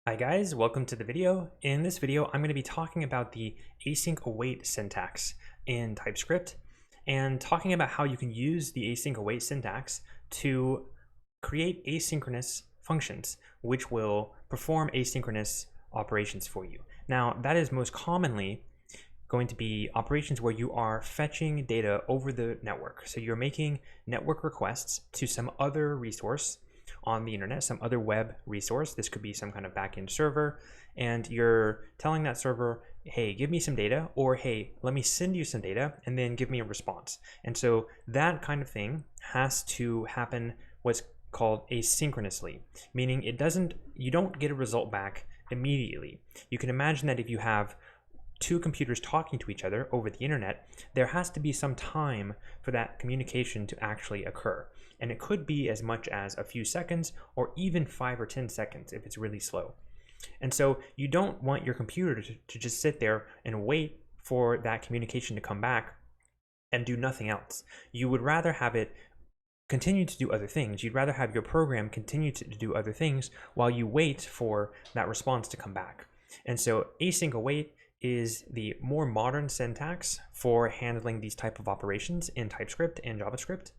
Hi guys, welcome to the video. In this video, I'm going to be talking about the async await syntax in TypeScript and talking about how you can use the async await syntax to create asynchronous functions, which will perform asynchronous operations for you. Now, that is most commonly going to be operations where you are fetching data over the network. So you're making network requests to some other resource on the internet, some other web resource. This could be some kind of backend server, and you're telling that server, hey, give me some data, or hey, let me send you some data and then give me a response. And so that kind of thing has to happen what's called asynchronously, meaning you don't get a result back immediately. You can imagine that if you have two computers talking to each other over the internet, there has to be some time for that communication to actually occur. And it could be as much as a few seconds or even 5 or 10 seconds if it's really slow. And so you don't want your computer to just sit there and wait for that communication to come back and do nothing else. You would rather have it continue to do other things. You'd rather have your program continue to do other things while you wait for that response to come back. And so async await is the more modern syntax for handling these type of operations in TypeScript and JavaScript.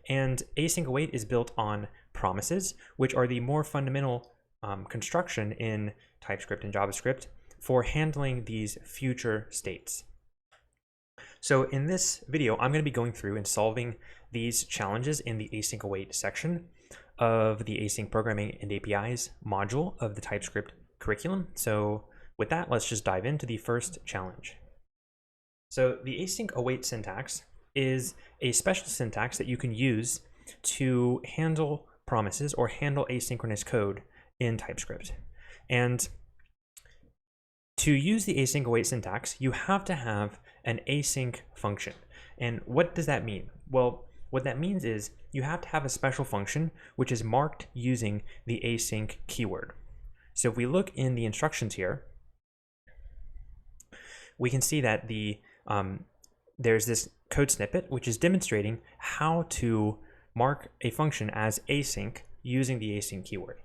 And async await is built on promises, which are the more fundamental construction in TypeScript and JavaScript for handling these future states. So in this video, I'm going to be going through and solving these challenges in the async await section of the Async Programming and APIs module of the TypeScript curriculum. So with that, let's just dive into the first challenge. So the async await syntax is a special syntax that you can use to handle promises or handle asynchronous code in TypeScript. And to use the async await syntax, you have to have an async function. And what does that mean? Well, what that means is you have to have a special function which is marked using the async keyword. So if we look in the instructions here, we can see that there's this code snippet which is demonstrating how to mark a function as async using the async keyword.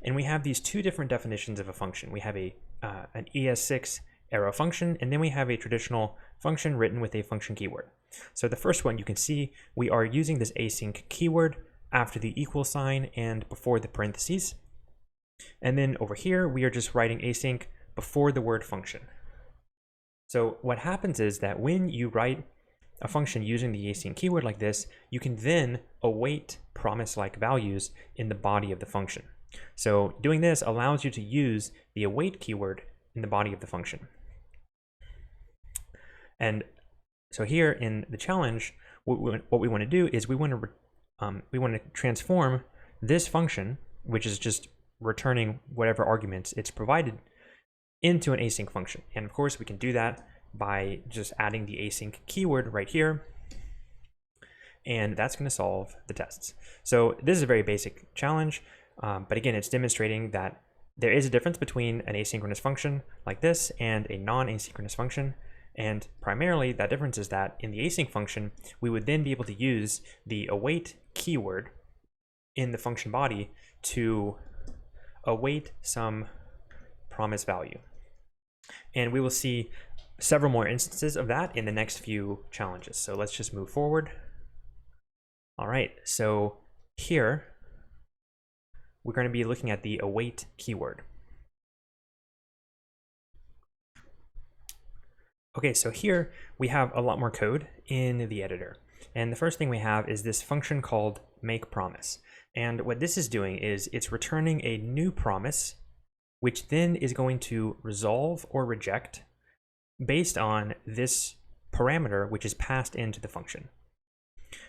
And we have these two different definitions of a function. We have an ES6 arrow function, and then we have a traditional function written with a function keyword. So the first one, you can see we are using this async keyword after the equal sign and before the parentheses. And then over here, we are just writing async before the word function. So what happens is that when you write a function using the async keyword like this, you can then await promise-like values in the body of the function. So doing this allows you to use the await keyword in the body of the function. And so here in the challenge, what we want to do is we want to transform this function, which is just returning whatever arguments it's provided, into an async function. And of course, we can do that by just adding the async keyword right here. And that's going to solve the tests. So this is a very basic challenge. But again, it's demonstrating that there is a difference between an asynchronous function like this and a non-asynchronous function. And primarily that difference is that in the async function, we would then be able to use the await keyword in the function body to await some promise value. And we will see several more instances of that in the next few challenges. So let's just move forward. All right, so here we're going to be looking at the await keyword. Okay, so here we have a lot more code in the editor. And the first thing we have is this function called makePromise. And what this is doing is it's returning a new promise, which then is going to resolve or reject based on this parameter, which is passed into the function.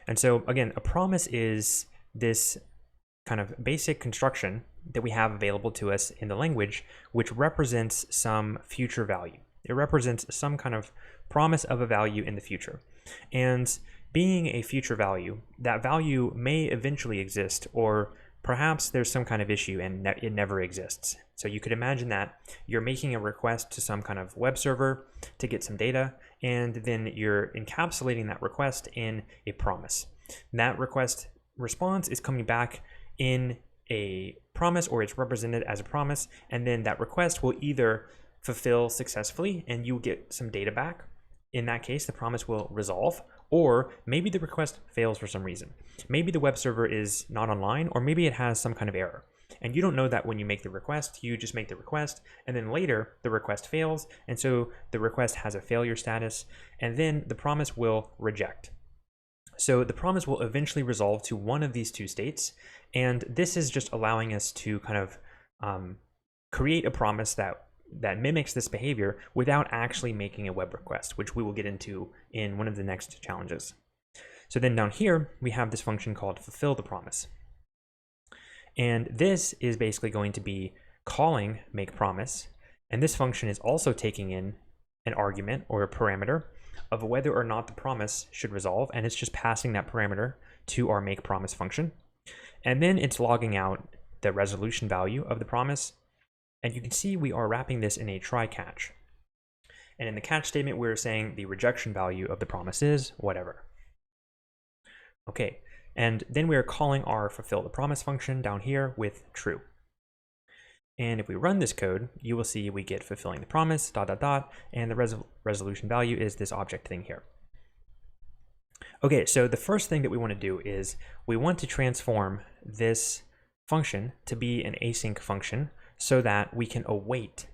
And so again, a promise is this kind of basic construction that we have available to us in the language, which represents some future value. It represents some kind of promise of a value in the future. And being a future value, that value may eventually exist, or perhaps there's some kind of issue and it never exists. So you could imagine that you're making a request to some kind of web server to get some data, and then you're encapsulating that request in a promise. And that request response is coming back in a promise, or it's represented as a promise, and then that request will either fulfill successfully and you get some data back. In that case, the promise will resolve, or maybe the request fails for some reason. Maybe the web server is not online, or maybe it has some kind of error. And you don't know that when you make the request. You just make the request, and then later the request fails, and so the request has a failure status, and then the promise will reject. So the promise will eventually resolve to one of these two states, and this is just allowing us to kind of create a promise that mimics this behavior without actually making a web request, which we will get into in one of the next challenges. So then down here, we have this function called fulfill the promise. And this is basically going to be calling make promise. And this function is also taking in an argument or a parameter of whether or not the promise should resolve. And it's just passing that parameter to our make promise function. And then it's logging out the resolution value of the promise. And you can see we are wrapping this in a try catch. And in the catch statement, we're saying the rejection value of the promise is whatever. Okay, and then we are calling our fulfill the promise function down here with true. And if we run this code, you will see we get fulfilling the promise, ... and the resolution value is this object thing here. Okay, so the first thing that we want to do is we want to transform this function to be an async function, so that we can await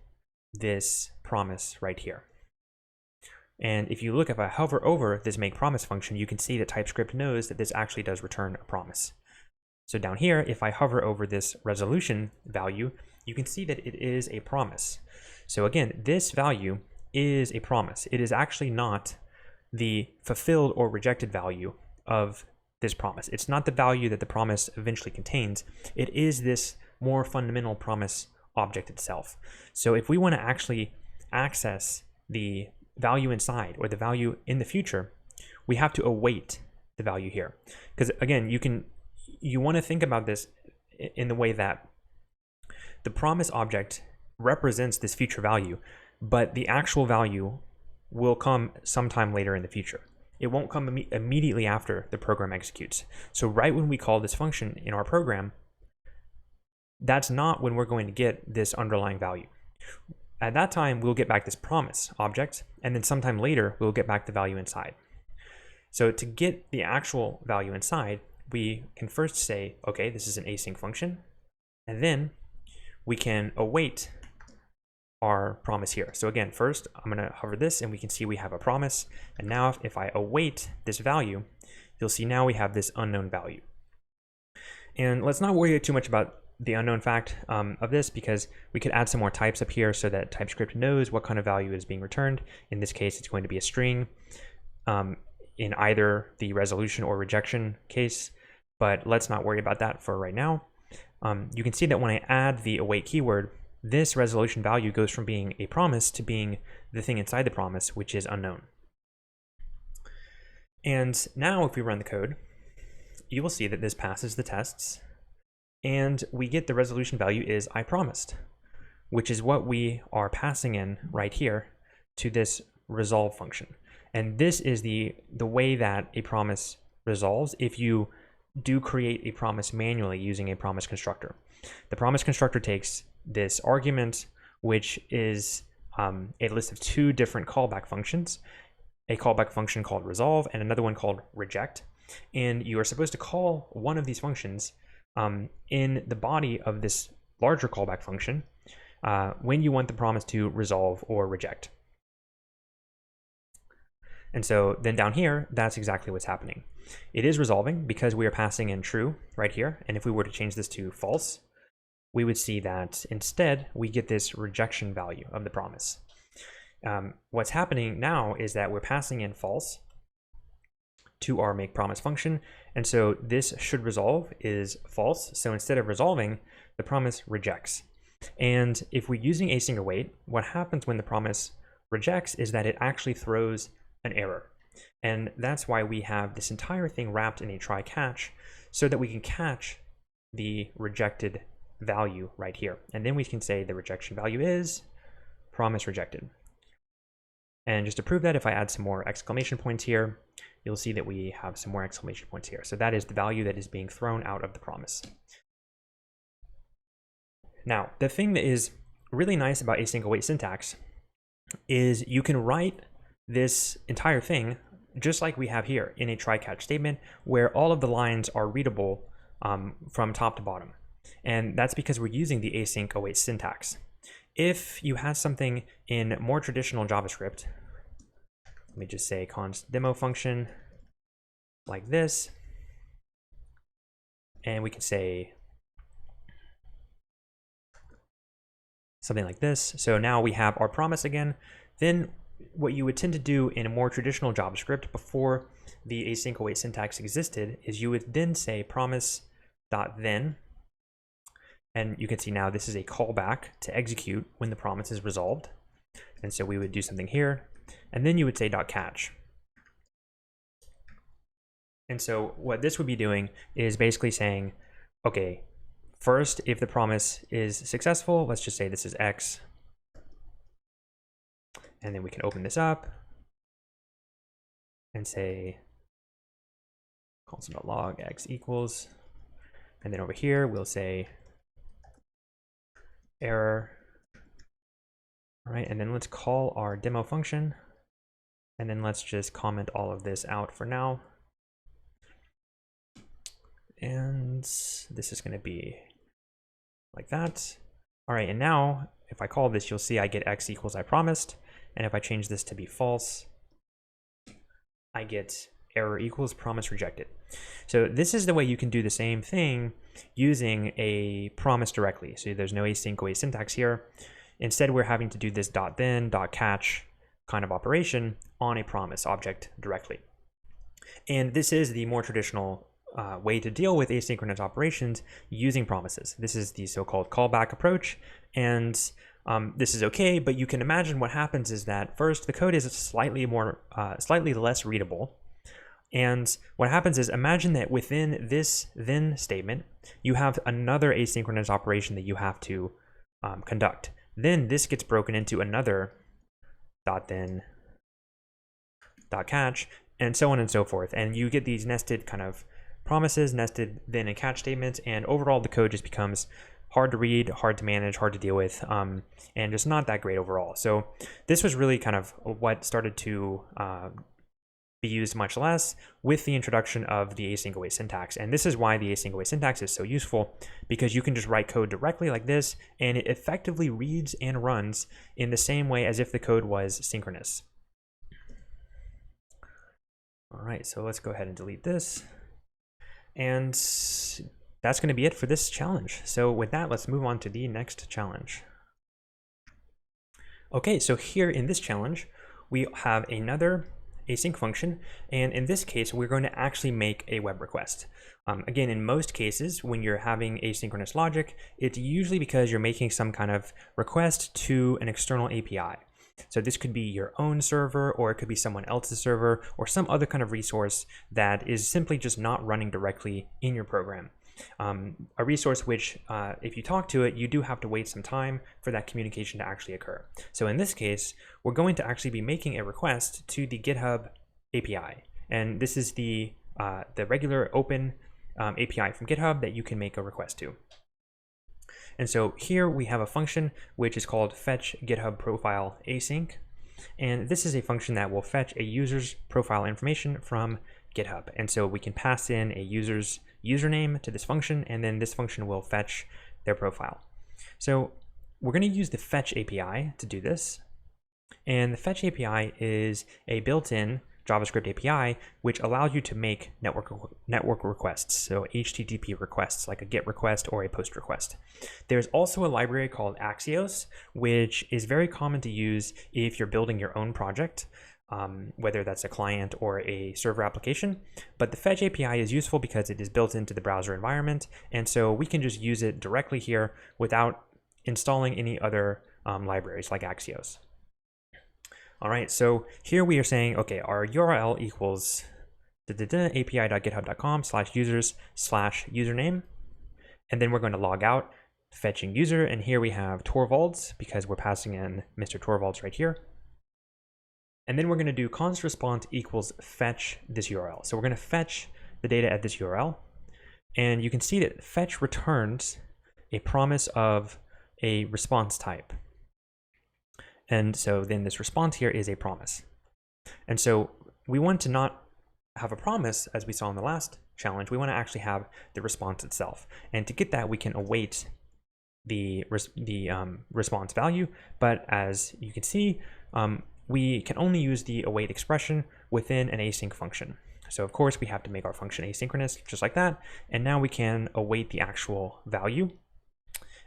this promise right here. And if you look, if I hover over this make promise function, you can see that TypeScript knows that this actually does return a promise. So down here, if I hover over this resolution value, you can see that it is a promise. So again, this value is a promise. It is actually not the fulfilled or rejected value of this promise. It's not the value that the promise eventually contains. It is this more fundamental promise object itself. So if we want to actually access the value inside or the value in the future, we have to await the value here. Because again, you want to think about this in the way that the promise object represents this future value, but the actual value will come sometime later in the future. It won't come immediately after the program executes. So right when we call this function in our program, that's not when we're going to get this underlying value. At that time, we'll get back this promise object, and then sometime later, we'll get back the value inside. So to get the actual value inside, we can first say, okay, this is an async function, and then we can await our promise here. So again, first, I'm going to hover this, and we can see we have a promise. And now if I await this value, you'll see now we have this unknown value. And let's not worry too much about the unknown fact of this, because we could add some more types up here so that TypeScript knows what kind of value is being returned. In this case, it's going to be a string in either the resolution or rejection case, but let's not worry about that for right now. You can see that when I add the await keyword, this resolution value goes from being a promise to being the thing inside the promise, which is unknown. And now if we run the code, you will see that this passes the tests, and we get the resolution value is I promised, which is what we are passing in right here to this resolve function. And this is the way that a promise resolves if you do create a promise manually using a promise constructor. The promise constructor takes this argument, which is a list of two different callback functions, a callback function called resolve and another one called reject. And you are supposed to call one of these functions in the body of this larger callback function when you want the promise to resolve or reject. And so then down here, that's exactly what's happening. It is resolving because we are passing in true right here. And if we were to change this to false, we would see that instead we get this rejection value of the promise. What's happening now is that we're passing in false to our make promise function. And so this should resolve is false. So instead of resolving, the promise rejects. And if we're using async await, what happens when the promise rejects is that it actually throws an error. And that's why we have this entire thing wrapped in a try catch, so that we can catch the rejected value right here. And then we can say the rejection value is promise rejected. And just to prove that, if I add some more exclamation points here, you'll see that we have some more exclamation points here. So that is the value that is being thrown out of the promise. Now, the thing that is really nice about async await syntax is you can write this entire thing just like we have here in a try-catch statement where all of the lines are readable from top to bottom. And that's because we're using the async await syntax. If you had something in more traditional JavaScript, let me just say const demo function like this, and we can say something like this. So now we have our promise again. Then what you would tend to do in a more traditional JavaScript before the async await syntax existed is you would then say promise.then, and you can see now this is a callback to execute when the promise is resolved. And so we would do something here, and then you would say .catch. And so what this would be doing is basically saying, okay, first, if the promise is successful, let's just say this is X. And then we can open this up and say console.log X equals. And then over here, we'll say error. All right, and then let's call our demo function. And then let's just comment all of this out for now. And this is going to be like that. All right, and now if I call this, you'll see I get X equals I promised. And if I change this to be false, I get error equals promise rejected. So this is the way you can do the same thing using a promise directly. So there's no async await syntax here. Instead, we're having to do this .then, .catch kind of operation on a promise object directly. And this is the more traditional way to deal with asynchronous operations using promises. This is the so-called callback approach, and this is okay, but you can imagine what happens is that first the code is slightly less readable. And what happens is, imagine that within this then statement, you have another asynchronous operation that you have to conduct. Then this gets broken into another .then, .catch, and so on and so forth. And you get these nested kind of promises, nested then and catch statements, and overall the code just becomes hard to read, hard to manage, hard to deal with, and just not that great overall. So this was really kind of what started to be used much less with the introduction of the async await syntax. And this is why the async await syntax is so useful, because you can just write code directly like this, and it effectively reads and runs in the same way as if the code was synchronous. All right, so let's go ahead and delete this. And that's going to be it for this challenge. So with that, let's move on to the next challenge. Okay, so here in this challenge, we have another async function, and in this case, we're going to actually make a web request. Again, in most cases, when you're having asynchronous logic, it's usually because you're making some kind of request to an external API. So this could be your own server, or it could be someone else's server, or some other kind of resource that is simply just not running directly in your program. A resource which, if you talk to it, you do have to wait some time for that communication to actually occur. So in this case, we're going to actually be making a request to the GitHub API. And this is the regular open API from GitHub that you can make a request to. And so here we have a function which is called fetch GitHub profile async. And this is a function that will fetch a user's profile information from GitHub. And so we can pass in a user's username to this function, and then this function will fetch their profile. So we're going to use the fetch API to do this. And the fetch API is a built-in JavaScript API which allows you to make network requests, so HTTP requests like a GET request or a POST request. There's also a library called Axios, which is very common to use if you're building your own project, whether that's a client or a server application. But the fetch API is useful because it is built into the browser environment, and so we can just use it directly here without installing any other libraries like Axios. All right, so here we are saying, okay, our URL equals api.github.com/users/username. And then we're going to log out, fetching user. And here we have Torvalds because we're passing in Mr. Torvalds right here. And then we're going to do const response equals fetch this URL. So we're going to fetch the data at this URL. And you can see that fetch returns a promise of a response type. And so then this response here is a promise. And so we want to not have a promise, as we saw in the last challenge. We want to actually have the response itself. And to get that, we can await the response value. But as you can see, we can only use the await expression within an async function. So of course we have to make our function asynchronous, just like that. And now we can await the actual value.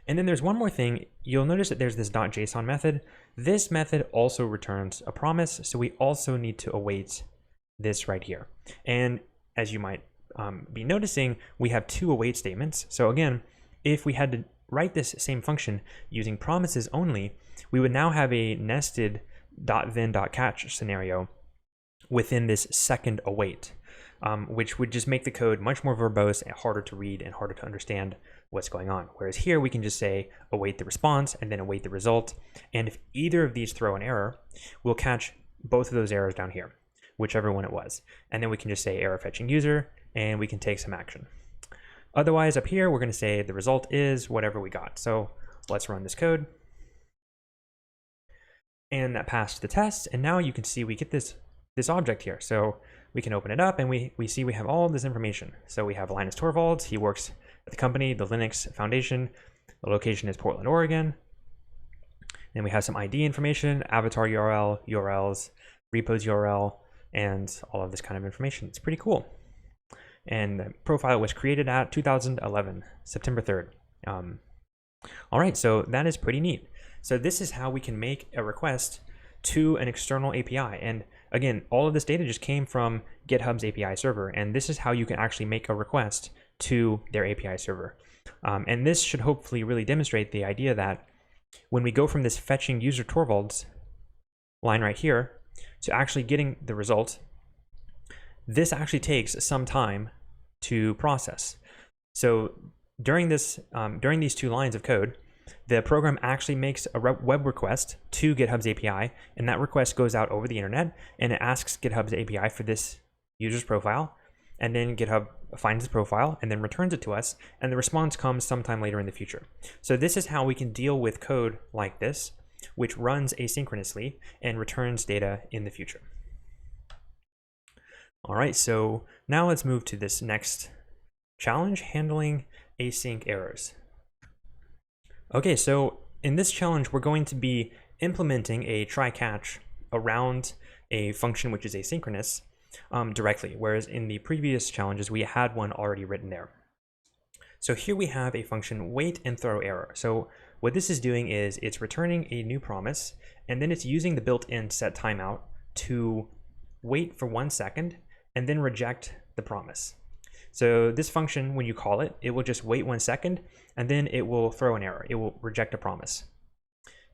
And then there's one more thing. You'll notice that there's this .json method. This method also returns a promise. So we also need to await this right here. And as you might be noticing, we have two await statements. So again, if we had to write this same function using promises only, we would now have a nested .then.catch scenario within this second await, which would just make the code much more verbose and harder to read and harder to understand what's going on. Whereas here we can just say await the response and then await the result. And if either of these throw an error, we'll catch both of those errors down here, whichever one it was. And then we can just say error fetching user, and we can take some action. Otherwise, up here, we're going to say the result is whatever we got. So let's run this code. And that passed the test. And now you can see we get this object here. So we can open it up and we see we have all this information. So we have Linus Torvalds. He works at the company, the Linux Foundation. The location is Portland, Oregon. And we have some ID information, avatar URL, URLs, repos URL, and all of this kind of information. It's pretty cool. And the profile was created at 2011, September 3rd. All right, so that is pretty neat. So this is how we can make a request to an external API. And again, all of this data just came from GitHub's API server. And this is how you can actually make a request to their API server. And this should hopefully really demonstrate the idea that when we go from this fetching user Torvalds line right here to actually getting the result, this actually takes some time to process. So during these two lines of code, the program actually makes a web request to GitHub's API, and that request goes out over the internet, and it asks GitHub's API for this user's profile, and then GitHub finds the profile and then returns it to us, and the response comes sometime later in the future. So this is how we can deal with code like this, which runs asynchronously and returns data in the future. All right, so now let's move to this next challenge, handling async errors. Okay, so in this challenge, we're going to be implementing a try-catch around a function which is asynchronous directly, whereas in the previous challenges, we had one already written there. So here we have a function wait and throw error. So what this is doing is it's returning a new promise, and then it's using the built-in set timeout to wait for 1 second and then reject the promise. So this function, when you call it, it will just wait 1 second and then it will throw an error. It will reject a promise.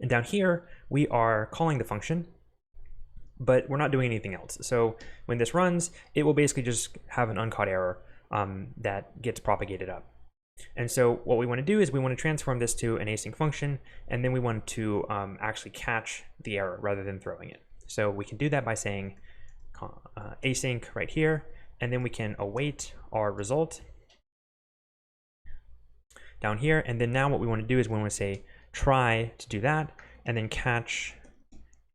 And down here, we are calling the function, but we're not doing anything else. So when this runs, it will basically just have an uncaught error that gets propagated up. And so what we want to do is we want to transform this to an async function, and then we want to actually catch the error rather than throwing it. So we can do that by saying async right here, and then we can await our result down here. And then now what we want to do is we want to say try to do that, and then catch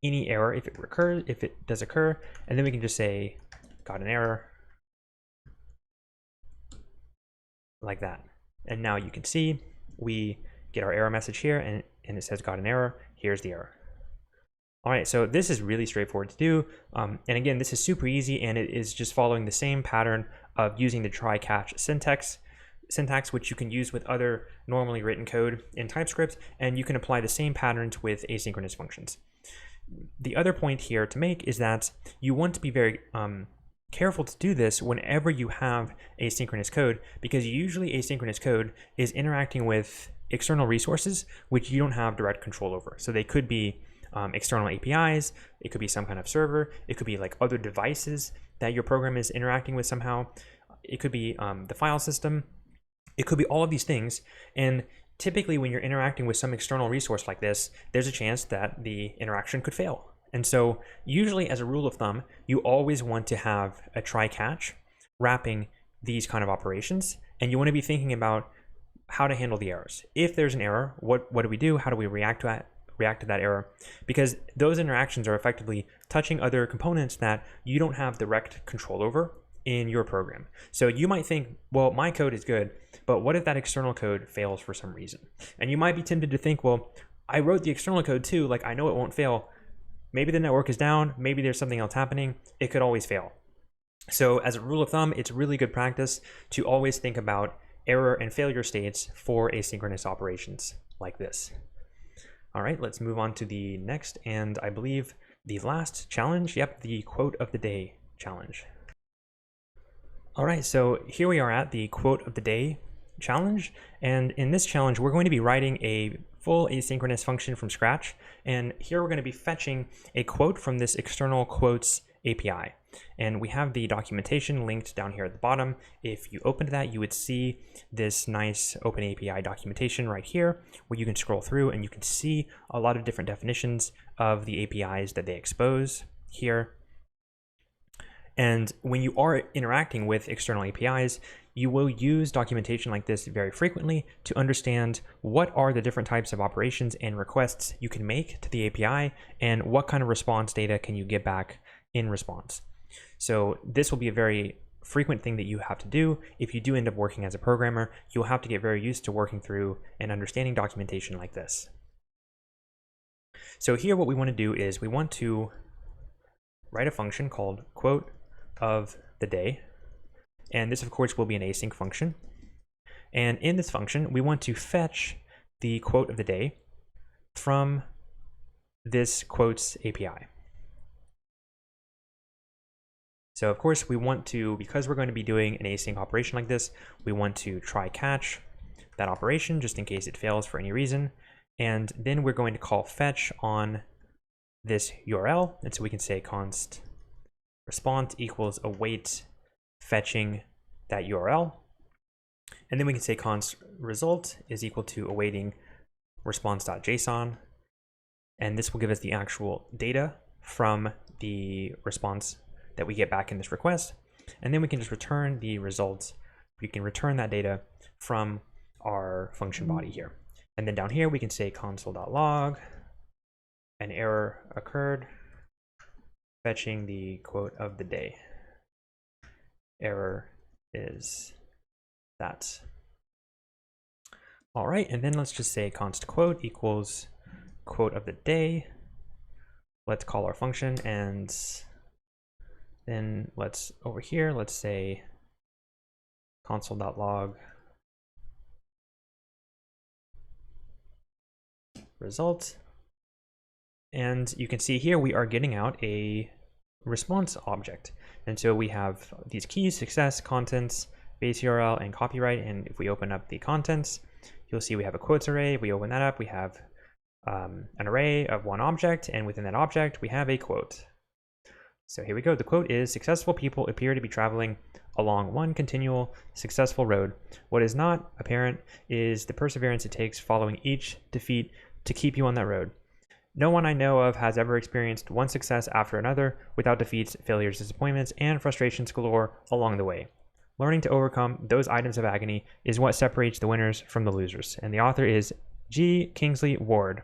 any error if it does occur, and then we can just say got an error like that. And now you can see we get our error message here, and it says got an error. Here's the error. All right, so this is really straightforward to do. And again, this is super easy, and it is just following the same pattern of using the try-catch syntax, which you can use with other normally written code in TypeScript, and you can apply the same patterns with asynchronous functions. The other point here to make is that you want to be very careful to do this whenever you have asynchronous code, because usually asynchronous code is interacting with external resources which you don't have direct control over. So they could be external APIs, it could be some kind of server, it could be like other devices that your program is interacting with somehow, it could be the file system, it could be all of these things. And typically when you're interacting with some external resource like this, there's a chance that the interaction could fail. And so usually as a rule of thumb, you always want to have a try-catch wrapping these kind of operations. And you want to be thinking about how to handle the errors. If there's an error, what do we do? How do we react to that error? Because those interactions are effectively touching other components that you don't have direct control over in your program. So you might think, well, my code is good, but what if that external code fails for some reason? And you might be tempted to think, well, I wrote the external code too, like I know it won't fail. Maybe the network is down, maybe there's something else happening, it could always fail. So as a rule of thumb, it's really good practice to always think about error and failure states for asynchronous operations like this. All right, let's move on to the next and I believe the last challenge. Yep, the quote of the day challenge. All right, so here we are at the quote of the day challenge. And in this challenge, we're going to be writing a full asynchronous function from scratch. And here we're going to be fetching a quote from this external quotes API. And we have the documentation linked down here at the bottom. If you opened that, you would see this nice open API documentation right here, where you can scroll through and you can see a lot of different definitions of the APIs that they expose here. And when you are interacting with external APIs, you will use documentation like this very frequently to understand what are the different types of operations and requests you can make to the API and what kind of response data can you get back in response. So this will be a very frequent thing that you have to do. If you do end up working as a programmer, you'll have to get very used to working through and understanding documentation like this. So here what we want to do is we want to write a function called quote of the day. And this, of course, will be an async function. And in this function, we want to fetch the quote of the day from this quotes API. So, of course, we want to, because we're going to be doing an async operation like this, we want to try catch that operation just in case it fails for any reason. And then we're going to call fetch on this URL. And so we can say const response equals await fetching that URL. And then we can say const result is equal to awaiting response.json. And this will give us the actual data from the response that we get back in this request. And then we can just return the results. We can return that data from our function body here. And then down here, we can say console.log, an error occurred, fetching the quote of the day. Error is that. All right, and then let's just say const quote equals quote of the day. Let's call our function, and then let's over here, let's say console.log result. And you can see here we are getting out a response object. And so we have these keys: success, contents, base URL, and copyright. And if we open up the contents, you'll see we have a quotes array. If we open that up, we have an array of one object, and within that object, we have a quote. So here we go. The quote is: successful people appear to be traveling along one continual successful road. What is not apparent is the perseverance it takes following each defeat to keep you on that road. No one I know of has ever experienced one success after another without defeats, failures, disappointments, and frustrations galore along the way. Learning to overcome those items of agony is what separates the winners from the losers. And the author is G. Kingsley Ward.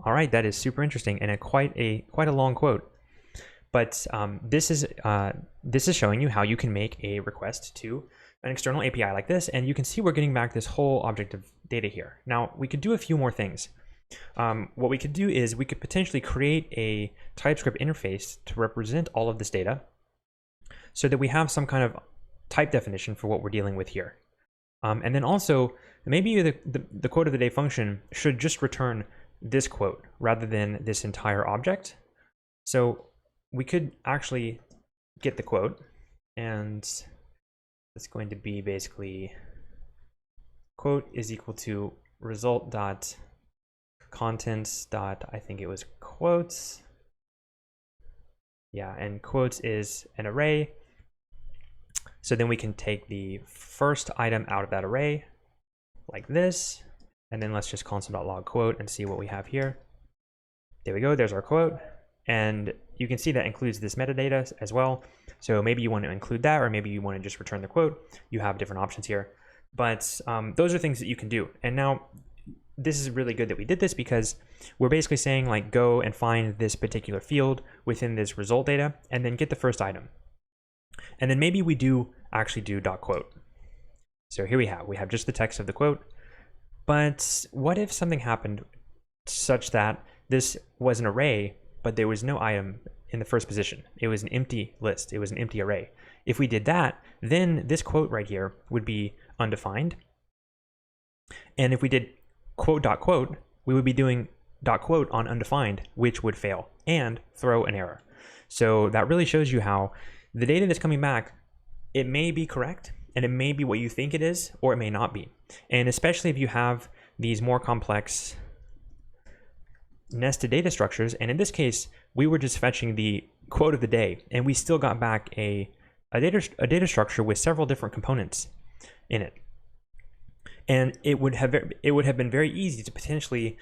All right, that is super interesting and quite a long quote. But this is showing you how you can make a request to an external API like this, and you can see we're getting back this whole object of data here. Now we could do a few more things. What we could do is we could potentially create a TypeScript interface to represent all of this data, so that we have some kind of type definition for what we're dealing with here. And then also maybe the quote of the day function should just return this quote rather than this entire object. So we could actually get the quote, and it's going to be basically quote is equal to result dot contents dot, I think it was quotes. Yeah, and quotes is an array. So then we can take the first item out of that array like this, and then let's just console.log quote and see what we have here. There we go, there's our quote. And you can see that includes this metadata as well. So maybe you want to include that, or maybe you want to just return the quote. You have different options here, but those are things that you can do. And now this is really good that we did this, because we're basically saying like, go and find this particular field within this result data and then get the first item. And then maybe we do actually do .quote. So here we have just the text of the quote. But what if something happened such that this was an array, but there was no item in the first position? It was an empty list. It was an empty array. If we did that, then this quote right here would be undefined. And if we did quote.quote, we would be doing .quote on undefined, which would fail and throw an error. So that really shows you how the data that's coming back, it may be correct, and it may be what you think it is, or it may not be. And especially if you have these more complex nested data structures, and in this case, we were just fetching the quote of the day, and we still got back a data structure with several different components in it. And it would have been very easy to potentially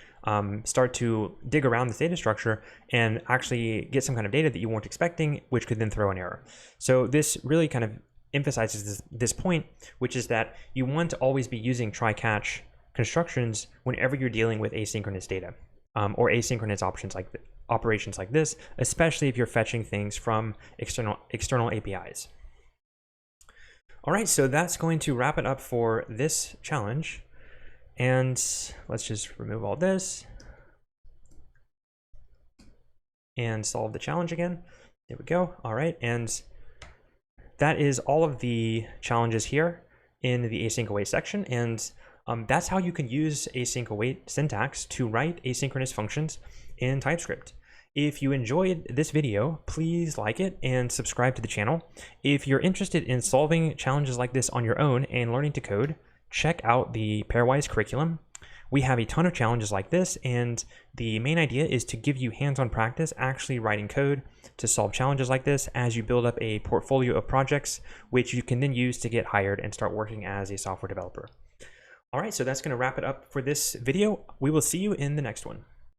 start to dig around this data structure and actually get some kind of data that you weren't expecting, which could then throw an error. So this really kind of emphasizes this point, which is that you want to always be using try-catch constructions whenever you're dealing with asynchronous data, or asynchronous operations like this, especially if you're fetching things from external APIs. All right, so that's going to wrap it up for this challenge. And let's just remove all this and solve the challenge again. There we go. All right, and that is all of the challenges here in the async await section. And that's how you can use async await syntax to write asynchronous functions in TypeScript. If you enjoyed this video, please like it and subscribe to the channel. If you're interested in solving challenges like this on your own and learning to code, check out the Pairwise curriculum. We have a ton of challenges like this, and the main idea is to give you hands-on practice actually writing code to solve challenges like this as you build up a portfolio of projects, which you can then use to get hired and start working as a software developer. All right, so that's going to wrap it up for this video. We will see you in the next one.